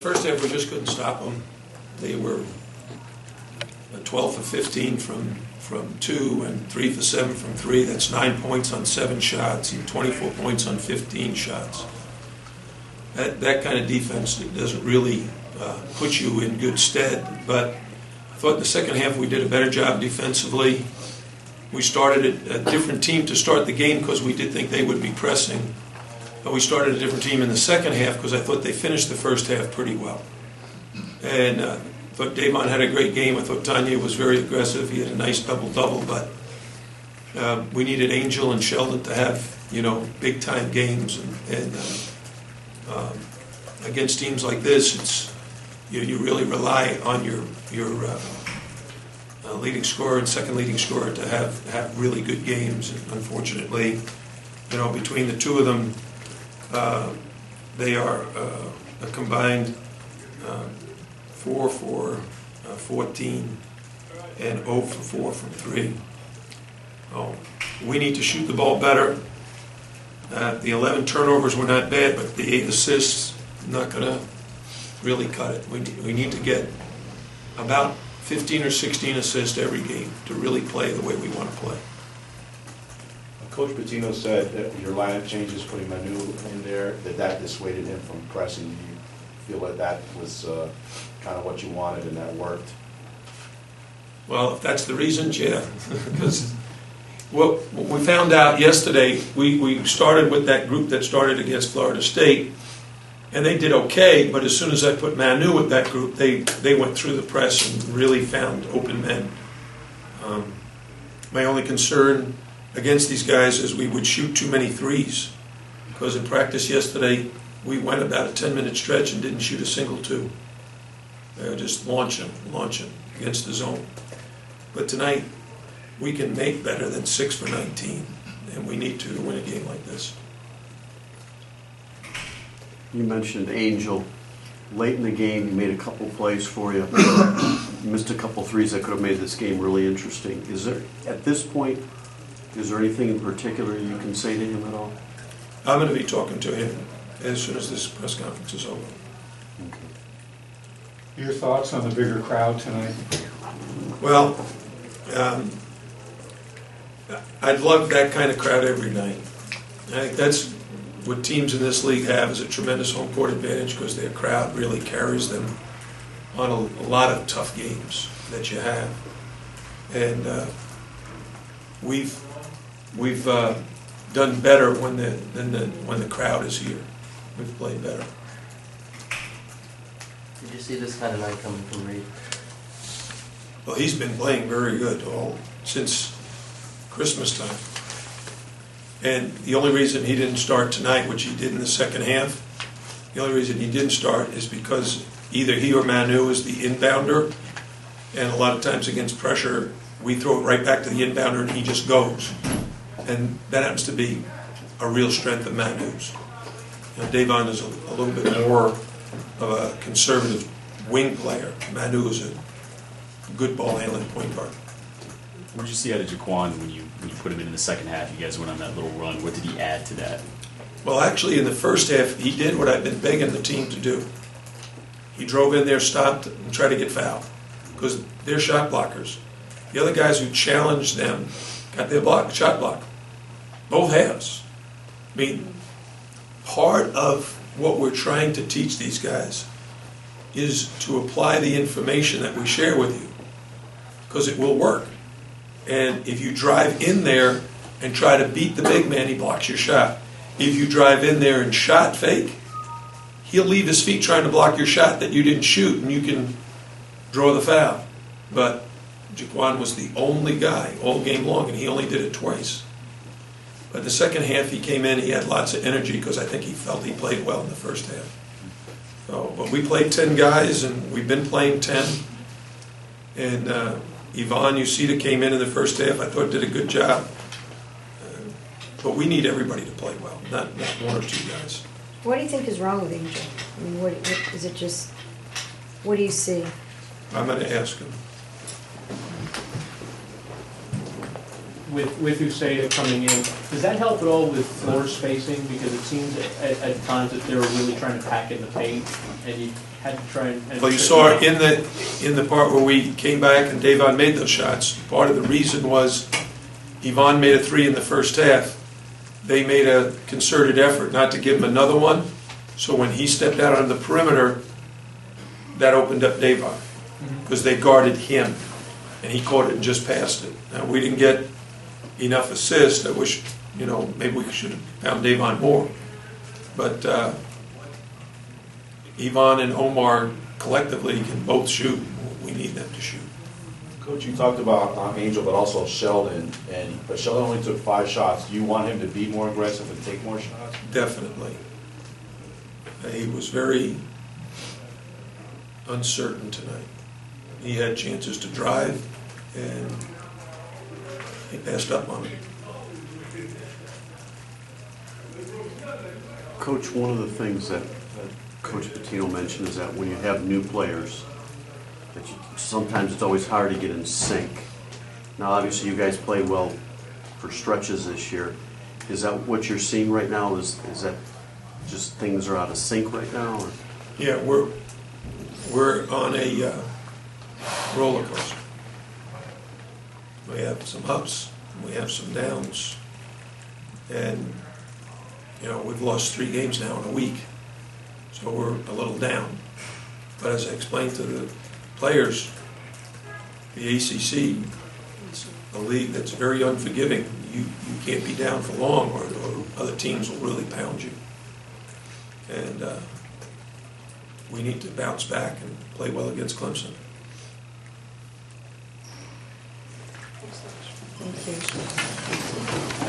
First half, we just couldn't stop them. They were 12 for 15 from 2 and 3 for 7 from 3. That's 9 points on 7 shots and 24 points on 15 shots. That kind of defense doesn't really put you in good stead. But I thought in the second half we did a better job defensively. We started a different team to start the game because we did think they would be pressing. But we started a different team in the second half because I thought they finished the first half pretty well. And I thought Davon had a great game. I thought Tanya was very aggressive. He had a nice double-double. But we needed Angel and Sheldon to have, big-time games. And against teams like this, it's you really rely on your leading scorer and second leading scorer to have really good games. And unfortunately, between the two of them, they are a combined 4 for 14 and 0 for 4 from 3. Oh, we need to shoot the ball better. The 11 turnovers were not bad, but the 8 assists not going to really cut it. We need to get about 15 or 16 assists every game to really play the way we want to play. Coach Patino said that your lineup changes, putting Manu in there, that dissuaded him from pressing. Do you feel that that was kind of what you wanted and that worked? Well, if that's the reason, yeah. Because what we found out yesterday, we started with that group that started against Florida State, and they did okay, but as soon as I put Manu with that group, they went through the press and really found open men. My only concern against these guys is we would shoot too many threes, because in practice yesterday, we went about a 10-minute stretch and didn't shoot a single 2. They were just launching against the zone. But tonight, we can make better than 6 for 19, and we need to win a game like this. You mentioned Angel. Late in the game, he made a couple plays for you. You missed a couple threes that could have made this game really interesting. Is there, at this point, is there anything in particular you can say to him at all? I'm going to be talking to him as soon as this press conference is over. Okay. Your thoughts on the bigger crowd tonight? Well, I'd love that kind of crowd every night. I think that's what teams in this league have, is a tremendous home court advantage, because their crowd really carries them on a lot of tough games that you have. And we've done better when the crowd is here. We've played better. Did you see this kind of night coming from Reed? Well, he's been playing very good since Christmas time. And the only reason he didn't start tonight, which he did in the second half, the only reason he didn't start is because either he or Manu is the inbounder, and a lot of times against pressure, we throw it right back to the inbounder and he just goes. And that happens to be a real strength of Manu's. Davon is a little bit more of a conservative wing player. Manu is a good ball handling point guard. What did you see out of Jaquan when you put him in the second half? You guys went on that little run. What did he add to that? Well, actually, in the first half, he did what I've been begging the team to do. He drove in there, stopped, and tried to get fouled, because they're shot blockers. The other guys who challenged them got their shot block. Both halves. I mean, part of what we're trying to teach these guys is to apply the information that we share with you, because it will work. And if you drive in there and try to beat the big man, he blocks your shot. If you drive in there and shot fake, he'll leave his feet trying to block your shot that you didn't shoot, and you can draw the foul. But Jaquan was the only guy all game long, and he only did it twice. But the second half, he came in, he had lots of energy, because I think he felt he played well in the first half. So, but we played 10 guys, and we've been playing 10. And Ivan Ucita came in the first half. I thought did a good job. But we need everybody to play well, not one or two guys. What do you think is wrong with Angel? I mean, what is it just, what do you see? I'm going to ask him. with Usaida coming in, does that help at all with floor spacing? Because it seems at times that they were really trying to pack in the paint, and you had to try and. Well, you saw it in the part where we came back and Davon made those shots. Part of the reason was Yvonne made a 3 in the first half. They made a concerted effort not to give him another one. So when he stepped out on the perimeter, that opened up Davon because they guarded him, and he caught it and just passed it. Now, we didn't get enough assists. I wish, maybe we should have found Davon more. But Yvonne and Omar collectively can both shoot. We need them to shoot. Coach, you talked about Angel, but also Sheldon, but Sheldon only took 5 shots. Do you want him to be more aggressive and take more shots? Definitely. He was very uncertain tonight. He had chances to drive, and he passed up on it. Coach, one of the things that Coach Pitino mentioned is that when you have new players, that sometimes it's always hard to get in sync. Now, obviously, you guys played well for stretches this year. Is that what you're seeing right now? Is that just things are out of sync right now? Or? Yeah, we're on a roller coaster. We have some ups, we have some downs, and we've lost 3 games now in a week, so we're a little down. But as I explained to the players, the ACC is a league that's very unforgiving. You can't be down for long, or other teams will really pound you. And we need to bounce back and play well against Clemson. Thank you.